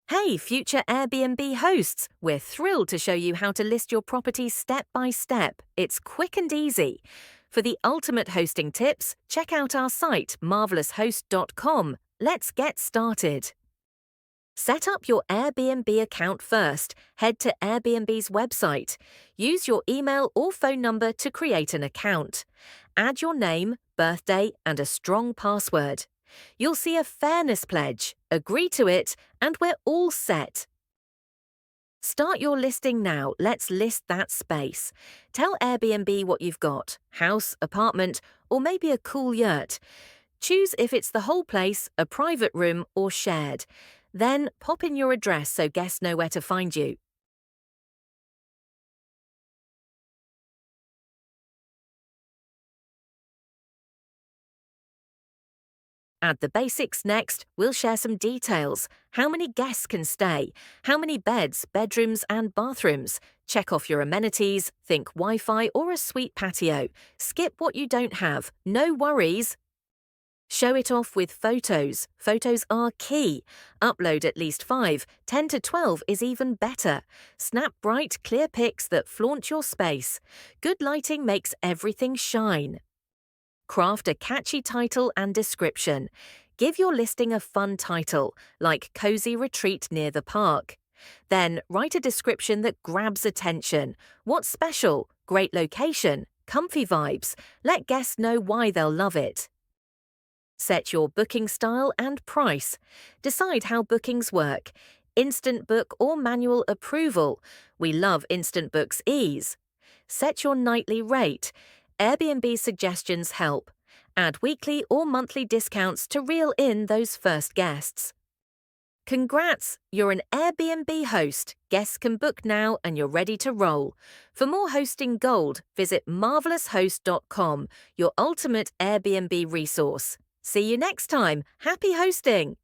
Hey, future Airbnb hosts! We're thrilled to show you how to list your property step by step. It's quick and easy. For the ultimate hosting tips, check out our site, marveloushost.com. Let's get started. Set up your Airbnb account first. Head to Airbnb's website. Use your email or phone number to create an account. Add your name, birthday, and a strong password. You'll see a fairness pledge. Agree to it, and we're all set. Start your listing now. Let's list that space. Tell Airbnb what you've got: house, apartment, or maybe a cool yurt. Choose if it's the whole place, a private room, or shared. Then pop in your address so guests know where to find you. Add the basics next. We'll share some details. How many guests can stay? How many beds, bedrooms, and bathrooms? Check off your amenities. Think Wi-Fi or a suite patio. Skip what you don't have. No worries. Show it off with photos. Photos are key. Upload at least 5. 10 to 12 is even better. Snap bright, clear pics that flaunt your space. Good lighting makes everything shine. Craft a catchy title and description. Give your listing a fun title, like Cozy Retreat Near the Park. Then write a description that grabs attention. What's special? Great location? Comfy vibes? Let guests know why they'll love it. Set your booking style and price. Decide how bookings work. Instant book or manual approval. We love Instant Book's ease. Set your nightly rate. Airbnb suggestions help. Add weekly or monthly discounts to reel in those first guests. Congrats! You're an Airbnb host. Guests can book now and you're ready to roll. For more hosting gold, visit marveloushost.com, your ultimate Airbnb resource. See you next time. Happy hosting!